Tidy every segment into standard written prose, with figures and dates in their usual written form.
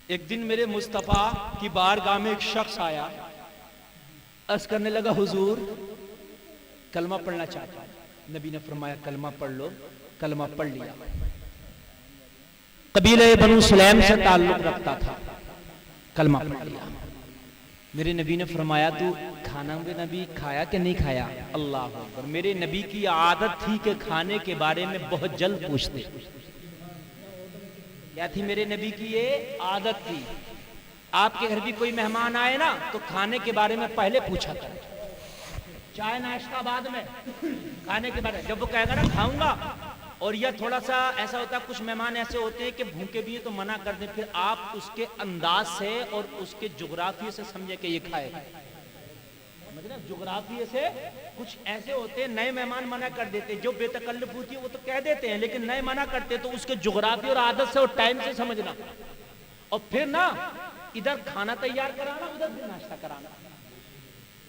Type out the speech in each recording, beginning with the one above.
ایک دن میرے مصطفیٰ کی بارگاہ میں ایک شخص آیا، عرض کرنے لگا حضور کلمہ پڑھنا چاہتا ہوں۔ نبی نے فرمایا کلمہ پڑھ لو۔ کلمہ پڑھ لیا۔ قبیلہ بنو سلیم سے تعلق رکھتا تھا، کلمہ پڑھ لیا۔ میرے نبی نے فرمایا تو کھانا میں نبی کھایا کہ نہیں کھایا؟ اللہ اکبر۔ میرے نبی کی عادت تھی کہ کھانے کے بارے میں بہت جلد پوچھتے۔ کیا تھی میرے نبی کی یہ عادت تھی؟ آپ کے گھر بھی کوئی مہمان آئے نا تو کھانے کے بارے میں پہلے پوچھا کرے، چائے ناشتہ بعد میں، کھانے کے بارے میں جب وہ کہے گا نا کھاؤں گا، اور یا تھوڑا سا ایسا ہوتا ہے کچھ مہمان ایسے ہوتے ہیں کہ بھوکے بھی ہیں تو منع کر دیں، پھر آپ اس کے انداز سے اور اس کے جغرافیے سے سمجھے کہ یہ کھائے گا۔ مطلب جغرافیے سے کچھ ایسے ہوتے ہیں نئے مہمان منع کر دیتے ہیں، جو بے تکلف ہوتی ہے وہ تو کہہ دیتے ہیں، لیکن نئے منع کرتے تو اس کے جغرافیے اور عادت سے اور ٹائم سے سمجھنا، اور پھر نا ادھر کھانا تیار کرانا ادھر بھی ناشتہ کرانا،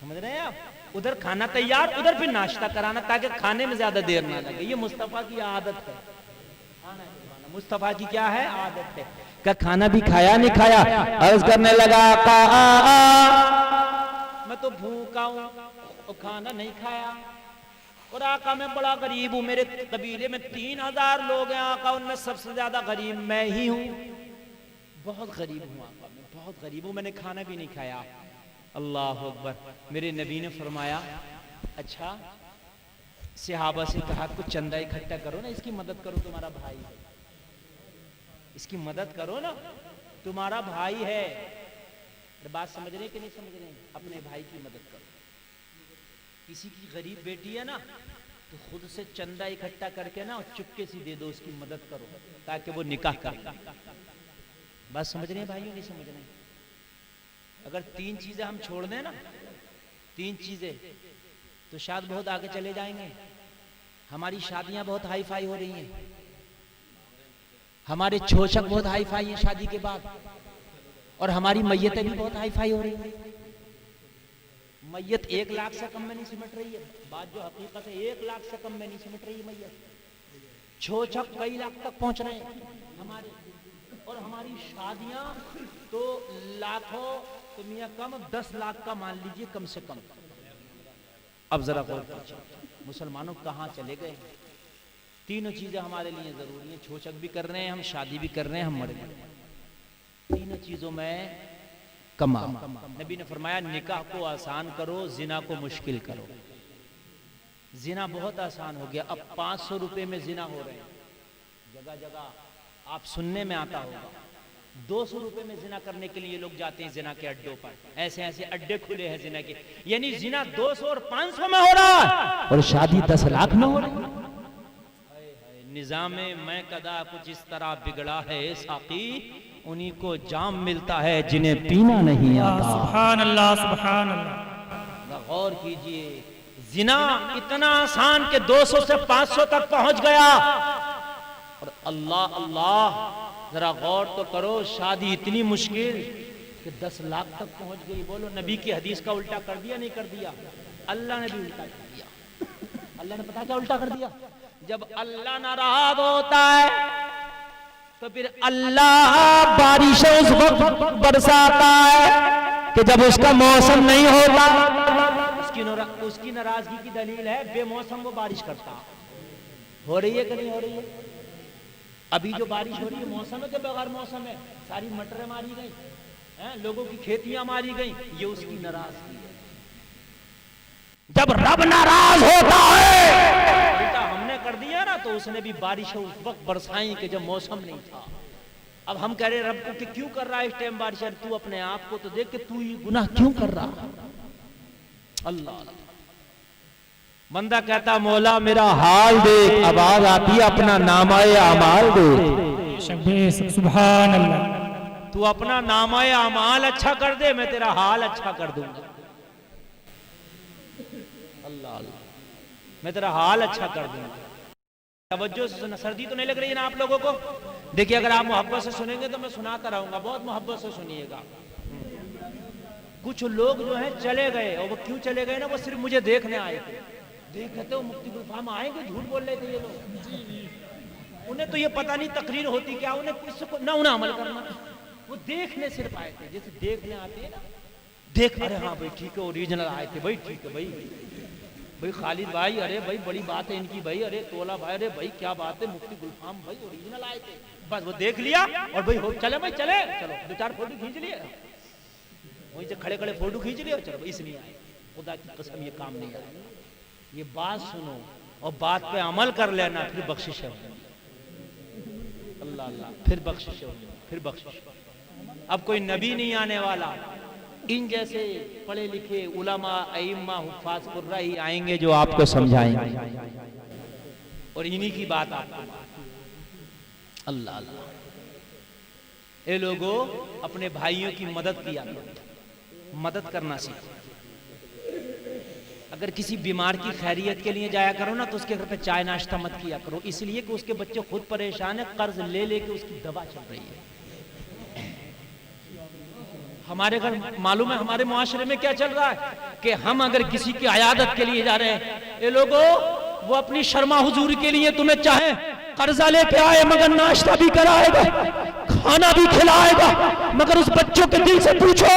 سمجھ رہے ہیں آپ؟ ادھر کھانا تیار ادھر بھی ناشتہ کرانا تاکہ کھانے میں زیادہ دیر نہ لگے۔ یہ مصطفیٰ کی عادت ہے، مصطفیٰ کی کیا ہے؟ عادت ہے کہ کھانا بھی کھایا نہیں کھایا؟ عرض کرنے لگا میں تو بھوکا ہوں اور کھانا نہیں کھایا، اور آقا میں بڑا غریب ہوں، میرے قبیلے میں 3000 لوگ ہیں آقا، ان میں سب سے زیادہ غریب میں ہی ہوں، بہت غریب ہوں آقا، میں بہت غریب ہوں، میں نے کھانا بھی نہیں کھایا۔ اللہ اکبر۔ میرے نبی نے فرمایا اچھا، صحابہ سے کہا کچھ چندہ اکٹھا کرو نا، اس کی مدد کرو، تمہارا بھائی ہے، اس کی مدد کرو نا، تمہارا بھائی ہے۔ بات سمجھ رہے ہیں کہ نہیں سمجھ رہے ہیں؟ اپنے بھائی کی مدد کرو۔ کسی کی غریب بیٹی ہے نا تو خود سے چندہ اکٹھا کر کے نا اور چپکے سے دے دو، اس کی مدد کرو تاکہ وہ نکاح کرے۔ بات سمجھ رہے ہیں بھائیوں نہیں سمجھ رہے ہیں؟ اگر 3 چیزیں ہم چھوڑ دیں نا، 3 چیزیں، تو شاید بہت آگے چلے جائیں گے۔ ہماری شادیاں بہت ہائی فائی ہو رہی ہیں، ہمارے چھوچک بہت ہائی فائی ہیں شادی کے بعد، اور ہماری میتیں بھی بہت ہائی فائی ہو رہی ہیں۔ میت 1 لاکھ سے کم میں نہیں سمٹ رہی ہے، بات جو حقیقت ہے 1 لاکھ سے کم میں نہیں سمٹ رہی ہے میت، چھوچک کئی لاکھ تک پہنچ رہے ہیں ہمارے، اور ہماری شادیاں تو لاکھوں تو میاں کم 10 لاکھ کا مان لیجئے کم سے کم۔ اب ذرا غور کیجئے مسلمانوں کہاں چلے گئے؟ تینوں چیزیں ہمارے لیے ضروری ہیں، چھوچک بھی کر رہے ہیں ہم، شادی بھی کر رہے ہیں ہم، مر گئے، تینوں چیزوں میں کما۔ نبی نے فرمایا نکاح کو آسان کرو، زنا کو مشکل کرو۔ زنا بہت آسان ہو گیا، اب 500 روپے میں زنا ہو رہے ہیں جگہ جگہ، آپ سننے میں آتا ہوگا۔ 200 روپے میں زنا کرنے کے لیے لوگ جاتے ہیں زنا کے اڈوں پر، ایسے ایسے اڈے کھلے ہیں زنا کے، یعنی زنا 200 اور 500 میں ہو رہا ہے اور شادی 10 لاکھ میں ہو رہی ہے۔ نظام میں قدا کچھ اس طرح بگڑا ہے ساقی، انہی کو جام ملتا ہے جنہیں پینا نہیں آتا۔ سبحان اللہ سبحان اللہ۔ غور کیجئے، زنا اتنا آسان کہ 200 سے 500 تک پہنچ گیا، اور اللہ اللہ ذرا غور تو کرو، شادی اتنی مشکل کہ 10 لاکھ تک پہنچ گئی۔ بولو نبی کی حدیث کا الٹا کر دیا نہیں کر دیا؟ اللہ نے بھی الٹا کر دیا۔ اللہ نے پتا کیا الٹا کر دیا؟ جب اللہ ناراض ہوتا ہے تو پھر اللہ بارشیں اس وقت برساتا ہے کہ جب اس کا موسم نہیں ہوتا۔ اس کی ناراضگی کی دلیل ہے بے موسم وہ بارش کرتا۔ ہو رہی ہے کہ نہیں ہو رہی ہے؟ ابھی جو بارش ہو رہی ہے موسم ہے کہ بغیر موسم ہے؟ ساری مٹریں ماری گئی، لوگوں کی کھیتیاں ماری گئی، یہ اس کی ناراضگی ہے۔ جب رب ناراض ہوتا ہے بیٹا ہم نے کر دیا نا تو اس نے بھی بارشیں اس وقت برسائیں کہ جب موسم نہیں تھا۔ اب ہم کہہ رہے رب کو کہ کیوں کر رہا ہے اس ٹائم بارشیں؟ تو اپنے آپ کو تو دیکھ کہ تو یہ گناہ کیوں کر رہا؟ اللہ بندہ کہتا مولا میرا حال دیکھ، آواز آتی اپنا نامہ اعمال دیکھ۔ سبحان اللہ۔ تو اپنا نامہ اعمال اچھا کر دے، میں تیرا حال اچھا کر دوں گا۔ اللہ اللہ، میں تیرا حال اچھا کر دوں گا۔ توجہ سے سننا، سردی تو نہیں لگ رہی ہے نا آپ لوگوں کو؟ دیکھیے اگر آپ محبت سے سنیں گے تو میں سناتا رہوں گا، بہت محبت سے سنیے گا۔ کچھ لوگ جو ہیں چلے گئے، اور وہ کیوں چلے گئے نا؟ وہ صرف مجھے دیکھنے آئے تھے۔ دیکھتے ہو مفتی گلفام آئیں گے، جھوٹ بول رہے تھے یہ لوگ، انہیں تو یہ پتہ نہیں تقریر ہوتی کیا، انہیں نہ عمل کرنا، وہ وہ دیکھنے صرف آئے تھے، جیسے دیکھنے آتے ہیں نا، دیکھ، ارے ہاں بھائی ٹھیک ہے، اوریجنل آئے تھے بھائی، ٹھیک ہے بھائی خالد بھائی، ارے بھائی بڑی بات ہے ان کی بھائی، ارے تولا بھائی، ارے بھائی کیا بات ہے، مفتی گلفام بھائی اوریجنل آئے تھے، بس وہ دیکھ لیا اور بھائی ہو چلے بھائی چلے، چلو دو چار فوٹو کھینچ لیے، وہیں سے کھڑے کھڑے فوٹو کھینچ لیے اور چلو اس نہیں آئے، خدا کی قسم یہ کام نہیں آئے، یہ بات سنو اور بات پہ عمل کر لینا، پھر بخشش ہے، اللہ اللہ، پھر بخشش ہے، پھر بخشش۔ اب کوئی نبی نہیں آنے والا، ان جیسے پڑھے لکھے علماء ائمہ حفاظ قرہ ہی آئیں گے جو آپ کو سمجھائیں گے، اور انہی کی بات آپ کو، اللہ اللہ۔ اے لوگوں اپنے بھائیوں کی مدد کیا کرو، مدد کرنا سیکھو۔ اگر کسی بیمار کی خیریت کے لیے جایا کرو نا تو اس کے گھر پہ چائے ناشتہ مت کیا کرو، اس لیے کہ اس کے بچے خود پریشان ہیں، قرض لے لے کے اس کی دوا چل رہی ہے۔ ہمارے گھر معلوم ہے ہمارے معاشرے میں کیا چل رہا ہے کہ ہم اگر کسی کی عیادت کے لیے جا رہے ہیں، اے لوگوں وہ اپنی شرما حضور کے لیے تمہیں چاہے قرضہ لے کے آئے مگر ناشتہ بھی کرائے گا، کھانا بھی کھلائے گا، مگر اس بچوں کے دل سے پوچھو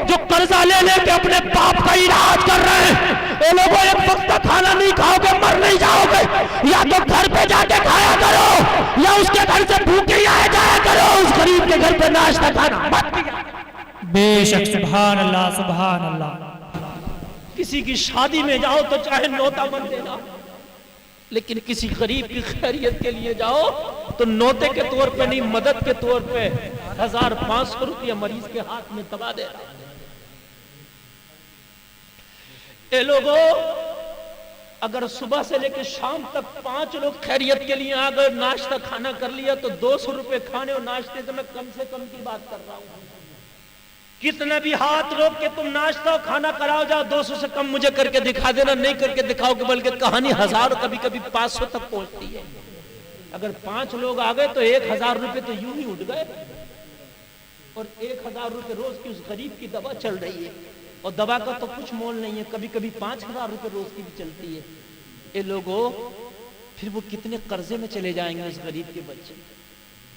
جو قرضہ لے لے کے اپنے باپ کا علاج کر رہے ہیں، اے لوگوں ایک وقت کا کھانا نہیں کھاؤ گے مر نہیں جاؤ گے، یا تو گھر پہ جا کے کھایا کرو یا اس کے گھر سے بھوکے ہی آئے جایا کرو، اس غریب کے گھر پہ ناشتہ کھانا مت کیا۔ بے شک، سبحان اللہ سبحان اللہ۔ کسی کی شادی میں جاؤ تو چاہے نوتا مت دینا، لیکن کسی غریب کی خیریت کے لیے جاؤ تو نوتے کے طور پہ نہیں، مدد کے طور پہ 1500 روپیہ مریض کے ہاتھ میں دبا دے رہا۔ اے لوگوں اگر صبح سے لے کے شام تک 5 لوگ خیریت کے لیے اگر ناشتہ کھانا کر لیا تو 200 روپے کھانے اور ناشتے سے میں کم سے کم کی بات کر رہا ہوں۔ کتنا بھی ہاتھ روک کے تم ناشتہ اور کھانا کراؤ جاؤ، 200 سے کم مجھے کر کے دکھا دینا، نہیں کر کے دکھاؤ گے بلکہ کہانی 1000 کبھی کبھی 500 تک پہنچتی ہے۔ اگر 5 لوگ آ گئے تو 1000 روپے تو یوں ہی اٹھ گئے، اور 1000 روپے روز کی اس غریب کی دوا چل رہی ہے، اور دوا کا تو کچھ مول نہیں ہے، کبھی کبھی 5000 روپے روز کی بھی چلتی ہے۔ اے لوگوں پھر وہ کتنے قرضے میں چلے جائیں گے اس غریب کے بچے،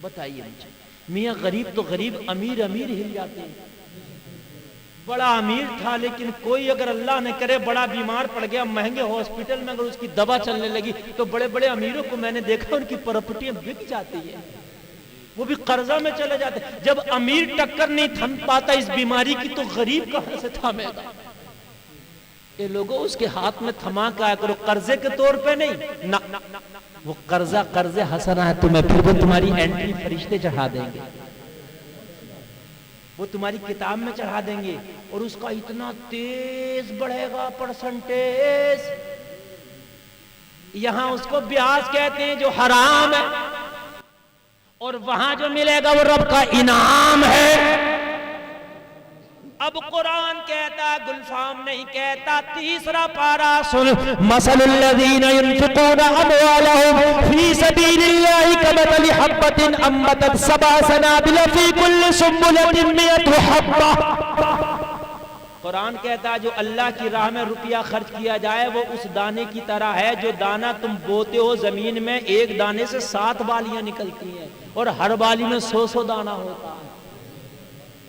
بتائیے مجھے۔ میاں غریب تو غریب، امیر امیر ہل جاتے ہیں۔ بڑا امیر تھا لیکن کوئی اگر اللہ نے کرے بڑا بیمار پڑ گیا مہنگے ہاسپٹل میں، اگر اس کی دوا چلنے لگی تو بڑے بڑے امیروں کو میں نے دیکھا ان کی پراپرٹیاں بک جاتی ہیں، وہ بھی قرضہ میں چلے جاتے ہیں۔ جب امیر ٹکر نہیں تھم پاتا اس بیماری کی تو غریب کہاں سے تھامے گا؟ یہ لوگوں اس کے ہاتھ میں تھما کے آیا کرو، قرضے کے طور پہ نہیں، نہ وہ قرضہ قرض حسنہ ہے تمہیں، پھر وہ تمہاری انٹری فرشتے چڑھا دیں گے، وہ تمہاری کتاب میں چڑھا دیں گے، اور اس کا اتنا تیز بڑھے گا پرسنٹیج، یہاں اس کو بیاج کہتے ہیں جو حرام ہے، اور وہاں جو ملے گا وہ رب کا انعام ہے۔ اب قرآن کہتا، گلفام نہیں کہتا، تیسرا پارا سن، مثل الذین ينفقون اموالهم فی سبیل اللہ کمثل حبۃ انبتت 7 سنابل فی کل سنبلۃ 100 حبۃ۔ قرآن کہتا جو اللہ کی راہ میں روپیہ خرچ کیا جائے وہ اس دانے کی طرح ہے جو دانہ تم بوتے ہو زمین میں، ایک دانے سے 7 بالیاں نکلتی ہیں، اور ہر بالی میں 100 دانہ ہوتا ہے،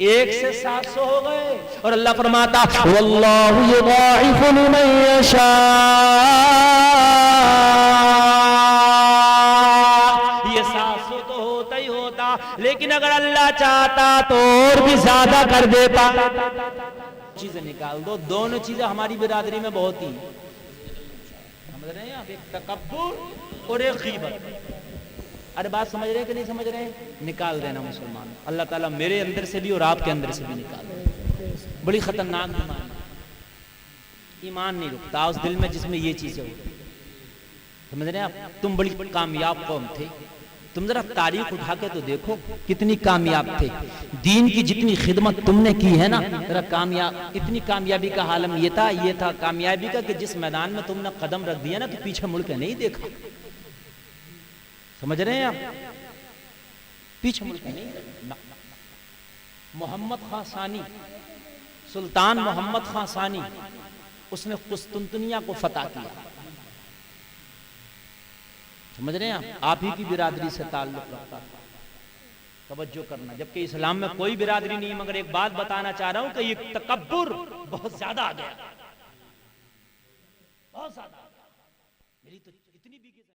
ایک سے 700 ہو گئے، اور اللہ فرماتا واللہ یضاعف لمن یشاء، یہ 700 تو ہوتا ہی ہوتا، لیکن اگر اللہ چاہتا تو اور بھی زیادہ کر دیتا۔ چیزیں نکال دو، دونوں چیزیں ہماری برادری میں بہت ہی سمجھ رہے ہیں آپ، ایک تکبر اور ایک غیبت۔ ارے بات سمجھ رہے ہیں کہ نہیں سمجھ رہے ہیں؟ نکال دینا مسلمان، اللہ تعالیٰ میرے اندر سے بھی اور آپ کے اندر سے بھی نکال دے۔ بڑی خطرناک بیماری، ایمان نہیں رکتا اس دل میں جس میں یہ چیزیں ہوتی، سمجھ رہے ہیں آپ؟ تم بڑی کامیاب قوم تھے، تم ذرا تاریخ اٹھا کے تو دیکھو کتنی کامیاب تھے، دین کی جتنی خدمت تم نے کی ہے نا، ذرا کامیاب، اتنی کامیابی کا عالم یہ تھا کامیابی کا کہ جس میدان میں تم نے قدم رکھ دیا نا تو پیچھے مڑ کے نہیں دیکھا، سمجھ رہے ہیں آپ؟ پیچھے مڑ کے نہیں دیکھا۔ محمد خان ثانی، سلطان محمد خان ثانی، اس نے قسطنطنیہ کو فتح کیا، سمجھ رہے ہیں آپ؟ ہی کی برادری سے تعلق رکھتا تھا، توجہ کرنا، جبکہ اسلام میں کوئی برادری نہیں، مگر ایک بات بتانا چاہ رہا ہوں کہ یہ تکبر بہت زیادہ آ گیا، بہت زیادہ آ گیا۔ میری تو اتنی بھی